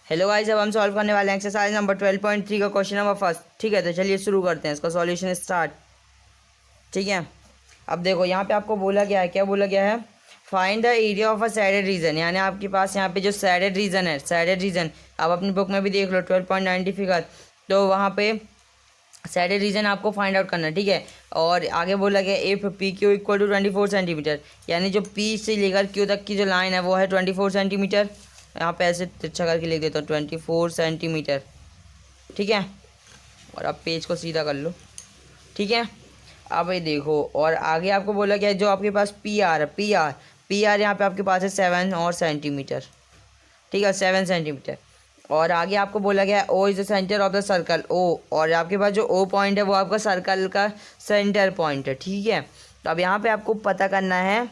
Hello guys, अब हम solve करने वाले हैं एक्सरसाइज नंबर 12.3 का क्वेश्चन नंबर फर्स्ट। ठीक है, तो चलिए शुरू करते हैं इसका सॉल्यूशन स्टार्ट। ठीक है, अब देखो यहाँ पे आपको बोला गया है, क्या बोला गया है, find the area of a shaded region. यानी आपके पास यहाँ पे जो सैडेड रीजन है, सैडेड रीजन आप अपनी बुक में भी देख लो 12.90 फिगर, तो वहाँ पे सैडेड रीजन आपको फाइंड आउट करना है। ठीक है, और आगे बोला गया if P Q equal to 24 centimetre, यानी जो पी से लेकर क्यू तक की जो लाइन है वो है 24 सेंटीमीटर। यहाँ पे ऐसे तिरछा करके लिख देता हूँ 24 सेंटीमीटर। ठीक है, और अब पेज को सीधा कर लो। ठीक है, अब ये देखो, और आगे आपको बोला गया है जो आपके पास पी आर है, पी आर यहाँ पे आपके पास है 7 और सेंटीमीटर। ठीक है, 7 सेंटीमीटर। और आगे आपको बोला गया है O is the centre of the circle, O, और आपके पास जो ओ पॉइंट है वो आपका सर्कल का सेंटर पॉइंट है। ठीक है, तो अब यहाँ पे आपको पता करना है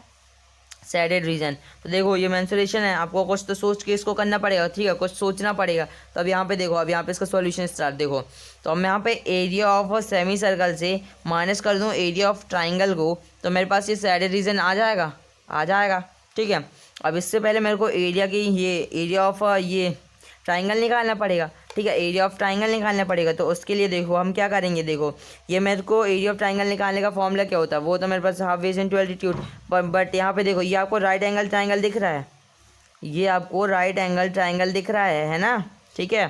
सैडेड रीजन। तो देखो ये मेंसुरेशन है, आपको कुछ तो सोच के इसको करना पड़ेगा। ठीक है, कुछ सोचना पड़ेगा। तो अब यहाँ पे देखो, अब यहाँ पे इसका सॉल्यूशन स्टार्ट देखो। तो अब मैं यहाँ पे एरिया ऑफ सेमी सर्कल से माइनस कर दूँ एरिया ऑफ ट्राइंगल को, तो मेरे पास ये सैडेड रीजन आ जाएगा, आ जाएगा। ठीक है, अब इससे पहले मेरे को एरिया की ये एरिया ऑफ ये ट्राइंगल निकालना पड़ेगा। ठीक है, एरिया ऑफ ट्राइंगल निकालना पड़ेगा। तो उसके लिए देखो हम क्या करेंगे, देखो ये मेरे को एरिया ऑफ ट्राइंगल निकालने का फॉर्मूला क्या होता है, वो तो मेरे पास half base into altitude. But यहाँ पे देखो ये आपको राइट एंगल ट्राइंगल दिख रहा है, ये आपको राइट एंगल ट्राइंगल दिख रहा है ना। ठीक है,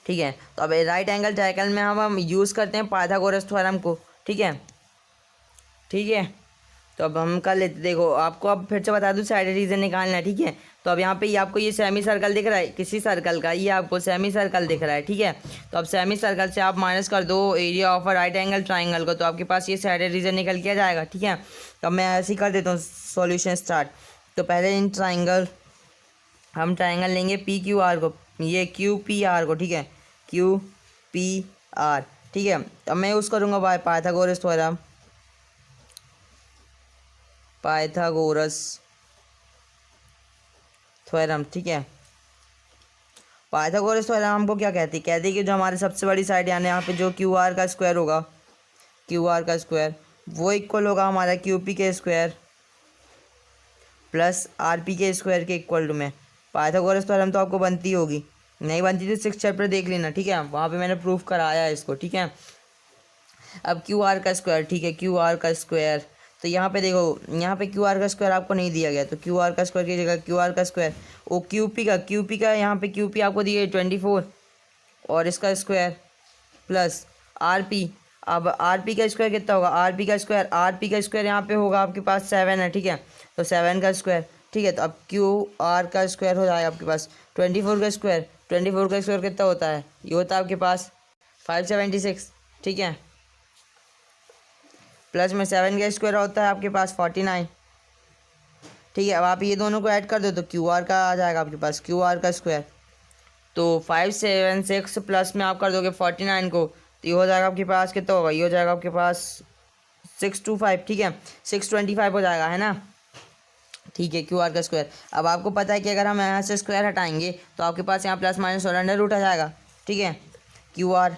ठीक है, तो अब राइट एंगल ट्राइंगल में हम यूज़ करते हैं पाइथागोरस थ्योरम को। ठीक है, ठीक है, तो अब हम कर लेते, देखो आपको अब फिर से बता दूँ साइड रीजन निकालना है। ठीक है, तो अब यहाँ पे ये आपको ये सेमी सर्कल दिख रहा है, किसी सर्कल का ये आपको सेमी सर्कल दिख रहा है। ठीक है, तो अब सेमी सर्कल से आप माइनस कर दो area of a right angle triangle को, तो आपके पास ये साइड रीजन निकल के आ जाएगा। ठीक है, तो अब मैं ऐसे ही कर देता हूँ सॉल्यूशन स्टार्ट। तो पहले इन ट्राइंगल हम ट्राइंगल लेंगे पी क्यू आर को, ये क्यू पी आर को। ठीक है, क्यू पी आर। ठीक है, अब मैं यूज़ करूँगा by Pythagoras theorem, Pythagoras theorem. ठीक है, पाइथागोरस थ्योरम हमको क्या कहती है कि जो हमारे सबसे बड़ी साइड यानी यहाँ पे जो क्यू आर का स्क्वायर होगा, क्यू आर का स्क्वायर वो इक्वल होगा हमारा क्यू पी के स्क्वायर प्लस आर पी के स्क्वायर के इक्वल टू में। पाइथागोरस थ्योरम तो आपको बनती होगी, नहीं बनती तो 6th चैप्टर देख लेना। ठीक है, वहाँ पे मैंने प्रूफ कराया है इसको। ठीक है, अब क्यू आर का स्क्वायर, ठीक है, क्यू आर का स्क्वायर, तो यहाँ पे देखो यहाँ पे क्यू आर का स्क्वायर आपको नहीं दिया गया, तो क्यू आर का स्क्वायर की जगह क्यू आर का स्क्वायर, वो क्यू पी का यहाँ पे क्यू पी आपको दिए 24 और इसका स्क्वायर प्लस आर पी। अब आर पी का स्क्वायर कितना होगा, आर पी का स्क्वायर यहाँ पे होगा आपके पास 7 है। ठीक है, तो 7 का स्क्वायर। ठीक है, तो अब क्यू आर का स्क्वायर हो जाएगा आपके पास 24 का स्क्वायर, 24 का स्क्वायर कितना होता है, ये होता है आपके पास 576। ठीक है, प्लस में 7 का स्क्वायर होता है आपके पास 49। ठीक है, अब आप ये दोनों को ऐड कर दो तो क्यू आर का आ जाएगा आपके पास, क्यू आर का स्क्वायर। तो 576 प्लस में आप कर दोगे 49 को, तो ये हो जाएगा आपके पास कितना होगा, ये हो जाएगा आपके पास 625। ठीक है, 625 हो जाएगा, है ना। ठीक है, क्यू आर का स्क्वायर। अब आपको पता है कि अगर हम यहाँ से स्क्वायर हटाएंगे तो आपके पास यहाँ प्लस माइनस और अंडर रूट आ जाएगा। ठीक है, क्यू आर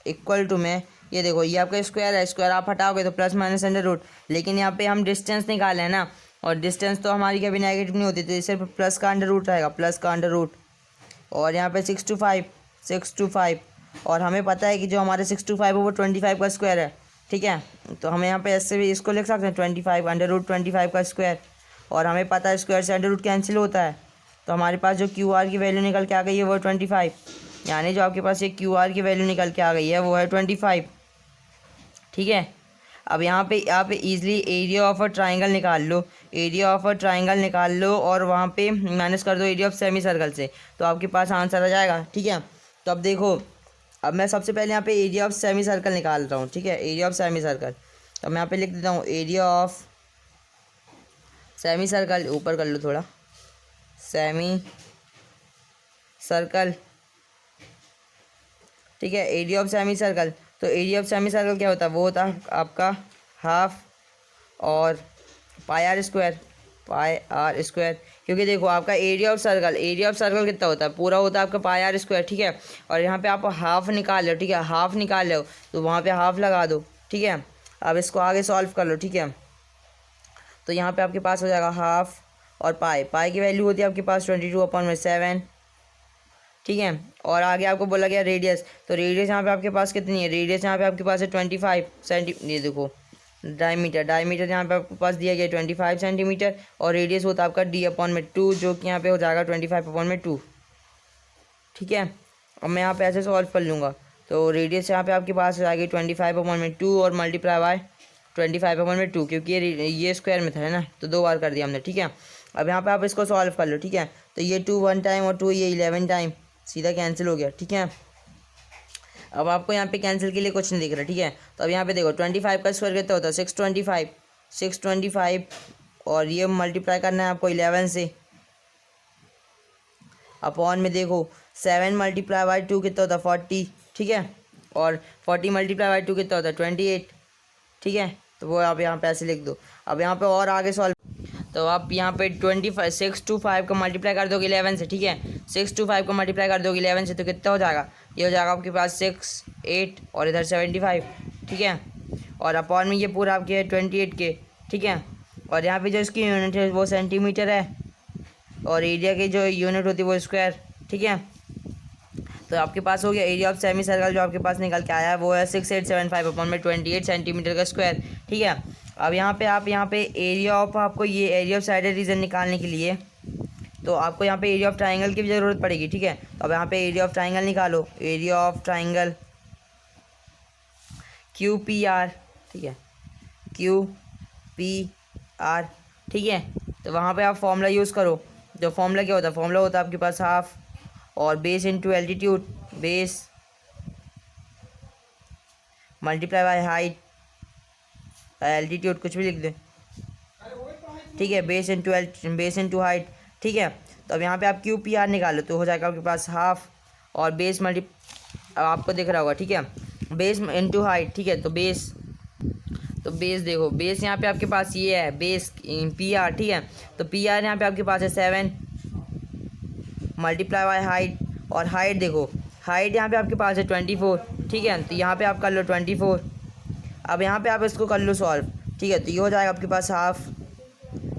इक्वल टू में ये देखो ये आपका स्क्वायर है, स्क्वायर आप हटाओगे तो प्लस माइनस अंडर रूट, लेकिन यहाँ पे हम डिस्टेंस निकाले हैं ना, और डिस्टेंस तो हमारी कभी नेगेटिव नहीं होती, तो सिर्फ प्लस का अंडर रूट आएगा, प्लस का अंडर रूट। और यहाँ पे 625 और हमें पता है कि जो हमारे 625 है वो 25 का स्क्वायर है। ठीक है, तो हमें यहाँ पे ऐसे भी इसको लिख सकते हैं 25 अंडर रूट 25 का स्क्वायर, और हमें पता है स्क्वायर से अंडर रूट कैंसिल होता है, तो हमारे पास जो क्यू आर की वैल्यू निकल के आ गई है वो 25, यानी जो आपके पास ये क्यू आर की वैल्यू निकल के आ गई है वो है 25। ठीक है, अब यहाँ पे easily area of a triangle निकाल लो, एरिया ऑफ अ ट्राइंगल निकाल लो और वहाँ पे माइनस कर दो एरिया ऑफ सेमी सर्कल से, तो आपके पास आंसर आ जाएगा। ठीक है, तो अब देखो, अब मैं सबसे पहले यहाँ पे एरिया ऑफ सेमी सर्कल निकाल रहा हूँ। ठीक है, एरिया ऑफ सेमी सर्कल, तो मैं यहाँ पे लिख देता हूँ एरिया ऑफ सेमी सर्कल, ऊपर कर लो थोड़ा, सेमी सर्कल। ठीक है, एरिया ऑफ सेमी सर्कल, तो एरिया ऑफ सेमी सर्कल क्या होता है, वो होता है आपका हाफ और पाई आर स्क्वायर, क्योंकि देखो आपका एरिया ऑफ सर्कल कितना होता है, पूरा होता है आपका पाई आर स्क्वायर। ठीक है, और यहाँ पे आप हाफ निकाल लो। ठीक है, हाफ निकाल लो तो वहाँ पे हाफ लगा दो। ठीक है, अब इसको आगे सॉल्व कर लो। ठीक है, तो यहाँ पे आपके पास हो जाएगा हाफ और पाई की वैल्यू होती है आपके पास 22/7, ठीक है। और आगे आपको बोला गया रेडियस, तो रेडियस यहाँ पे आपके पास कितनी है, रेडियस यहाँ पे आपके पास है 25 सेंटी, ये देखो डायमीटर यहाँ पे आपके पास दिया गया 25 सेंटीमीटर, और रेडियस होता है आपका d/2, जो कि यहाँ पे हो जाएगा 25/2। ठीक है। अब मैं यहाँ पे ऐसे सॉल्व कर लूँगा, तो रेडियस यहाँ पे आपके पास हो जाएगी 25/2 और मल्टीप्लाई बाय 25/2, क्योंकि ये स्क्वायर में था, है ना, तो 2 बार कर दिया हमने। ठीक है। अब यहाँ पे आप इसको सॉल्व कर लो। ठीक है। तो ये 2 1 टाइम और 2 ये 11 टाइम, सीधा कैंसिल हो गया। ठीक है। अब आपको यहाँ पे कैंसिल के लिए कुछ नहीं दिख रहा। ठीक है। तो अब यहाँ पे देखो 25 का स्क्वायर कितना होता है, 625, और ये मल्टीप्लाई करना है आपको 11 से, अपॉन में देखो 7 मल्टीप्लाई बाई 2 कितना होता है 40। ठीक है। और 40 मल्टीप्लाई बाई 2 कितना होता है 28। ठीक है। तो वो आप यहाँ पे ऐसे लिख दो। अब यहाँ पे और आगे सॉल्व, तो आप यहाँ पे 6 to 5 का मल्टीप्लाई कर दोगे 11 से। ठीक है। 6 to 5 का मल्टीप्लाई कर दोगे 11 से, तो कितना हो जाएगा, ये हो जाएगा आपके पास 6 8 और इधर 75। ठीक है। और अपॉन में ये पूरा आपके 28 के। ठीक है। और यहाँ पे जो इसकी यूनिट है वो सेंटीमीटर है, और एरिया की जो यूनिट होती है वो स्क्वायर। ठीक है। तो आपके पास हो गया एरिया ऑफ सेमी सर्कल, जो आपके पास निकल के आया है वो है 6875 अपॉन में 28 सेंटीमीटर का स्क्वायर। ठीक है। अब यहाँ पे आप यहाँ पे एरिया ऑफ, आपको ये एरिया ऑफ साइडेड रीजन निकालने के लिए तो आपको यहाँ पे एरिया ऑफ ट्राइंगल की भी ज़रूरत पड़ेगी। ठीक है। तो अब यहाँ पे एरिया ऑफ ट्राइंगल निकालो, एरिया ऑफ ट्राइंगल QPR। ठीक है, QPR। ठीक है। तो वहाँ पे आप फॉर्मूला यूज़ करो, जो फॉर्मूला क्या होता है, फॉर्मूला होता है आपके पास हाफ और base into altitude, base multiply by height, altitude कुछ भी लिख दे। ठीक है। Base into height. ठीक है। तो अब यहाँ पे आप QPR निकालो, तो हो जाएगा आपके पास हाफ और बेस अब आपको दिख रहा होगा। ठीक है। Base into height. ठीक है। तो बेस देखो, बेस यहाँ पे आपके पास ये है बेस PR। ठीक है। तो PR यहाँ पे आपके पास है 7 मल्टीप्लाई बाय हाइट, और हाइट देखो, हाइट यहाँ पे आपके पास है 24। ठीक है। तो यहाँ पे आप कर लो 24। अब यहाँ पे आप इसको कर लो सॉल्व। ठीक है। तो ये हो जाएगा आपके पास हाफ,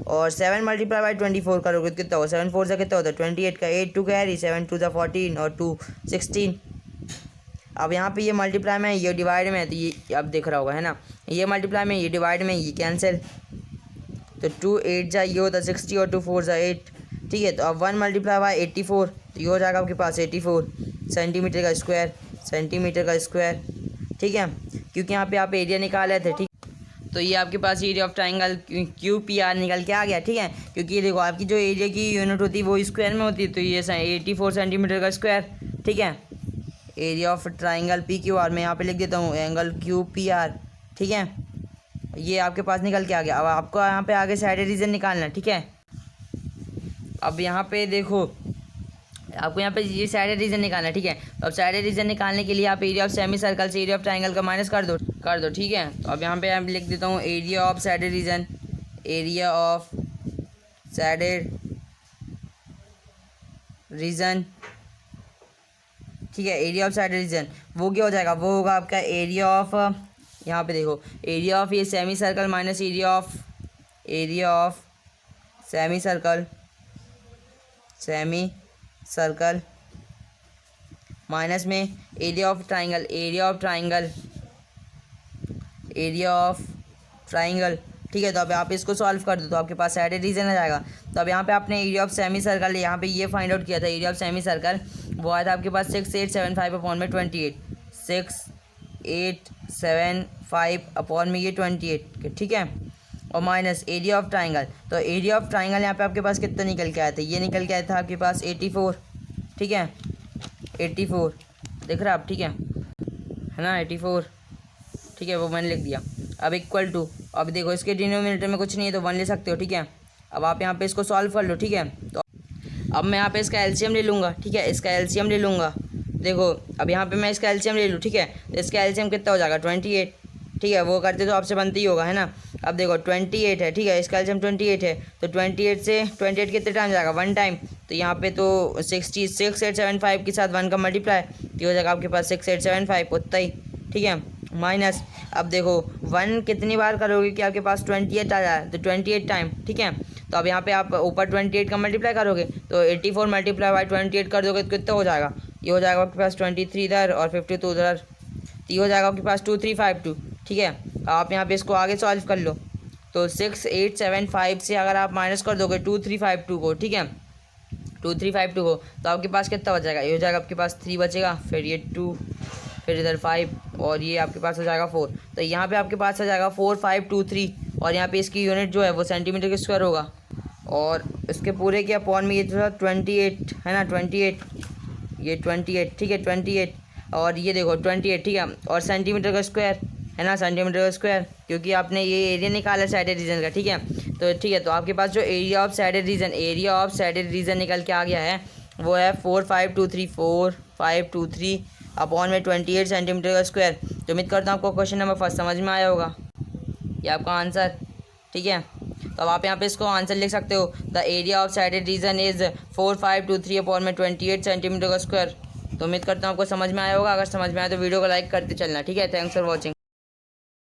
और 7 मल्टीप्लाई बाई 24 करोगे कितना होगा, 7 4 से कितना होता है 28 का 8 2 कैरी, 7 2 14 और 2 16। अब यहाँ पे ये मल्टीप्लाई में, ये डिवाइड में है, तो ये अब दिख रहा होगा, है ना, ये मल्टीप्लाई में, ये डिवाइड में, ये कैंसिल, तो 2 8 जा ये होता है 60 और 2 4 जा 8। ठीक है। तो अब 1 मल्टीप्लाई बाई 84, तो ये हो जाएगा आपके पास 84 सेंटीमीटर का स्क्वायर, ठीक है, क्योंकि यहाँ पे आप एरिया निकाले थे। ठीक, तो ये आपके पास एरिया ऑफ ट्राइंगल QPR निकल के आ गया। ठीक है। क्योंकि ये देखो आपकी जो एरिया की यूनिट होती है वो स्क्वायर में होती है, तो ये 84 सेंटीमीटर का स्क्वायर। ठीक है। एरिया ऑफ ट्राइंगल PQR में यहाँ पे लिख देता हूँ एंगल QPR। ठीक है। ये आपके पास निकल के आ गया। अब आपको यहाँ पे आगे साइड रीजन निकालना है। ठीक है। अब यहाँ पे देखो, आपको यहाँ पे ये साइड रीजन निकालना है। ठीक है। तो अब साइड रीजन निकालने के लिए आप एरिया ऑफ सेमी सर्कल से एरिया ऑफ ट्राइंगल का माइनस कर दो। ठीक है। तो अब यहाँ पे मैं लिख देता हूँ area of side region, area of shaded region. ठीक है। एरिया ऑफ साइड रीजन वो क्या हो जाएगा, वो होगा आपका एरिया ऑफ, यहाँ पे देखो, एरिया ऑफ ये semi circle minus area of semi circle minus में एरिया ऑफ ट्राइंगल। ठीक है। तो अब आप इसको सॉल्व कर दो, तो आपके पास साइड रीजन आ जाएगा। तो अब यहाँ पे आपने एरिया ऑफ सेमी सर्कल, यहाँ पे ये फाइंड आउट किया था, एरिया ऑफ सेमी सर्कल वो आया था आपके पास 6875 अपॉन में 28, 6875 अपॉन में ये 28। ठीक है। और माइनस एरिया ऑफ ट्राइंगल, तो एरिया ऑफ ट्राइंगल यहाँ पे आपके पास कितना निकल के आया था, ये निकल के आया था आपके पास 84। ठीक है। 84 दिख रहा है आप, ठीक है ना, 84। ठीक है, वो मैंने लिख दिया। अब इक्वल टू, अब देखो इसके डिनोमिनेटर में कुछ नहीं है तो 1 ले सकते हो। ठीक है। अब आप यहाँ पे इसको सॉल्व कर लो। ठीक है। तो अब मैं यहाँ पे इसका एलसीएम ले लूँगा। ठीक है, इसका एलसीएम ले लूँगा। देखो अब यहाँ पे मैं इसका एलसीएम ले लूँ। ठीक है। तो इसका एलसीएम कितना हो जाएगा 28। ठीक है, वो करते तो आपसे बनती ही होगा, है ना। अब देखो 28 है। ठीक है, इसका एलसीएम 28 है, तो 28 से 28 कितने टाइम जाएगा, 1 टाइम। तो यहाँ पे तो 6875 के साथ 1 का मल्टीप्लाई, ये हो जाएगा आपके पास 6875 उतना ही। ठीक है, माइनस, अब देखो 1 कितनी बार करोगे कि आपके पास 28 आ जाए, तो 28 टाइम, ठीक है। तो अब यहाँ पे आप ऊपर 28 का मल्टीप्लाई करोगे तो 84 मल्टीप्लाई बाई 28 कर दोगे तो कितना हो जाएगा, ये हो जाएगा आपके पास 23 इधर और 52 उधर, तो ये हो जाएगा आपके पास 2352, ठीक है। अब आप यहाँ पे इसको आगे सॉल्व कर लो, तो 6875 से अगर आप माइनस कर दोगे 2352 को, ठीक है, 2352 को, तो आपके पास कितना बचेगा, ये हो जाएगा आपके पास 3 बचेगा, फिर ये 2, फिर इधर 5 और ये आपके पास हो जाएगा 4। तो यहाँ पे आपके पास आ जाएगा 4523 और यहाँ पे इसकी यूनिट जो है वो सेंटीमीटर के स्क्वायर होगा। और इसके पूरे के अपॉन में ये जो है 28 है ना, 28, ये 28, ठीक है, 28 और ये देखो 28, ठीक है, और सेंटीमीटर का स्क्वायर है ना, सेंटीमीटर का स्क्वायर, क्योंकि आपने ये एरिया निकाला साइडेड रीजन का, ठीक है। तो ठीक है, तो आपके पास जो एरिया ऑफ साइडेड रीजन निकल के आ गया है वो है 4523 अपॉन में 28 सेंटीमीटर का स्क्वायर। तो उम्मीद करता हूँ आपको क्वेश्चन नंबर फर्स्ट समझ में आया होगा, ये आपका आंसर, ठीक है। तो अब आप यहाँ पे इसको आंसर लिख सकते हो, the area of shaded region is 4523 upon में 28 सेंटीमीटर का स्क्वायर। तो उम्मीद करता हूँ आपको समझ में आया होगा, अगर समझ में आया तो वीडियो को लाइक करते चलना, ठीक है। Thanks for watching.